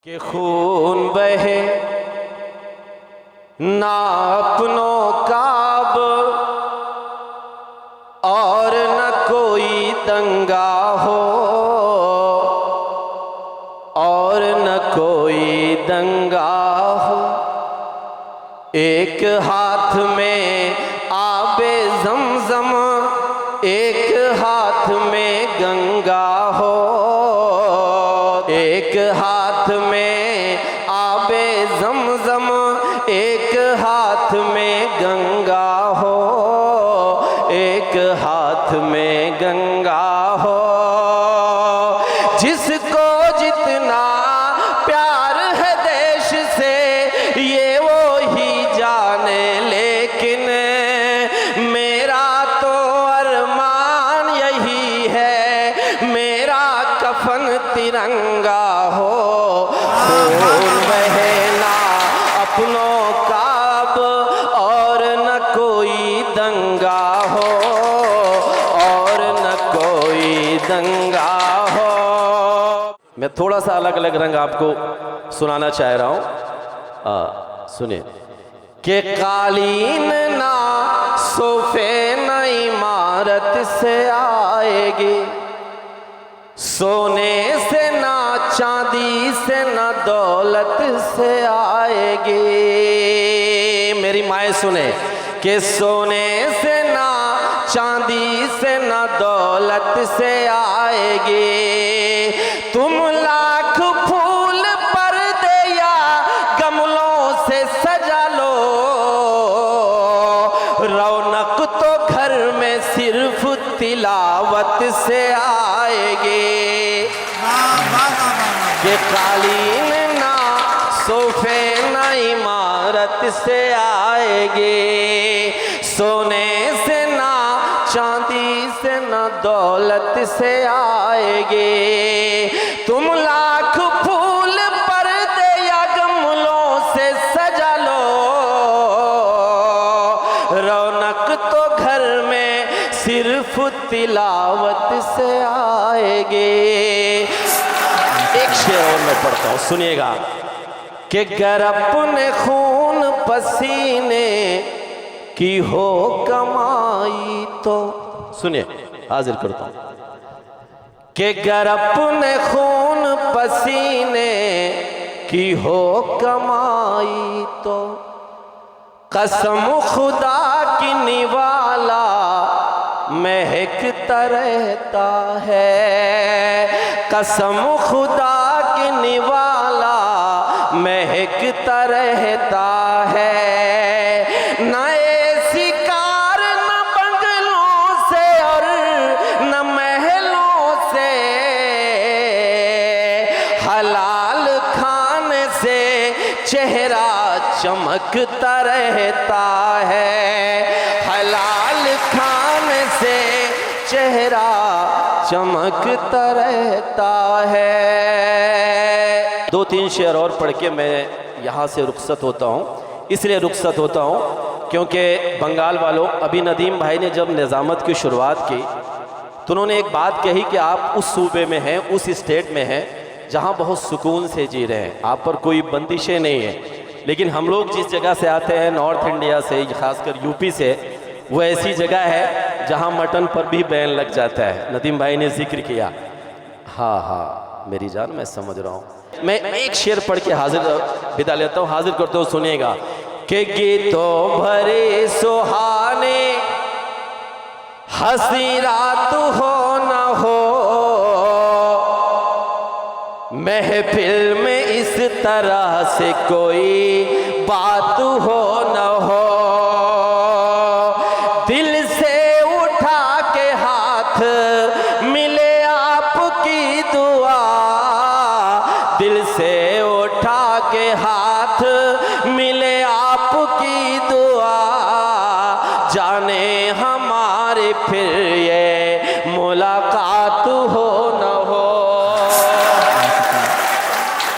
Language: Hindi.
कि खून बहे ना अपनों का अब और न कोई दंगा हो और न कोई दंगा हो। एक हाथ में आबे ज़मज़म एक हाथ में गंगा हो। एक हाथ में आबे ज़मज़म एक हाथ में गंगा हो। एक हाथ में गंगा हो। जिसको जितना प्यार है देश से ये वो ही जाने, लेकिन मेरा तो अरमान यही है मेरा कफन तिरंगा हो। खून बहे ना अपनों का अब और न कोई दंगा हो और न कोई दंगा हो। मैं थोड़ा सा अलग अलग रंग आपको सुनाना चाह रहा हूं, सुनिए। कि कालीन ना सोफे न इमारत से आएगी, सोने से ना चांदी से ना दौलत से आएगी। मेरी माएँ सुने कि सोने से ना चांदी से ना दौलत से आएगी। तुम लाख फूल पर्दे या गमलों से सजा लो, रौनक तो घर में सिर्फ तिलावत से आएगी। कि कालीन ना सोफे ना इमारत से आएगी, सोने से ना चांदी से ना दौलत से आएगी। तुम लाख फूल पर्दे या गमलों से सजा लो, रौनक तो घर में सिर्फ तिलावत से आएगी। एक शेर और मैं पढ़ता हूं, सुनिएगा। कि गर अपने खून पसीने की हो कमाई तो, सुनिए हाजिर करता हूं। कि गर अपने खून पसीने की हो कमाई तो कसम खुदा की निवाला महकता रहता है। कसम खुदा की निवाला महकता रहता है। नए शिकार न बंगलों से और न महलों से, हलाल खाने से चेहरा चमकता रहता है। हलाल खाने से चेहरा चमकता रहता है। दो तीन शेर और पढ़ के मैं यहाँ से रुखसत होता हूँ। इसलिए रुखसत होता हूँ क्योंकि बंगाल वालों, अभी नदीम भाई ने जब निज़ामत की शुरुआत की तो उन्होंने एक बात कही कि आप उस सूबे में हैं, उस स्टेट में हैं जहाँ बहुत सुकून से जी रहे हैं, आप पर कोई बंदिशें नहीं हैं। लेकिन हम लोग जिस जगह से आते हैं, नॉर्थ इंडिया से, खासकर यूपी से, वो ऐसी जगह है जहाँ मटन पर भी बैन लग जाता है। नदीम भाई ने जिक्र किया। हाँ हाँ मेरी जान, मैं समझ रहा हूँ। मैं एक शेर पढ़ के हाजिर बिता लेता हूँ, हाजिर करते हो, सुनिएगा। कि गीतों भरे सुहाने हंसी रात हो न हो, महफिल में इस तरह से कोई बात हो न हो। दिल से उठा के हाथ मिले आपकी दुआ, दिल से उठा के हाथ मिले आपकी दुआ, जाने हमारे फिर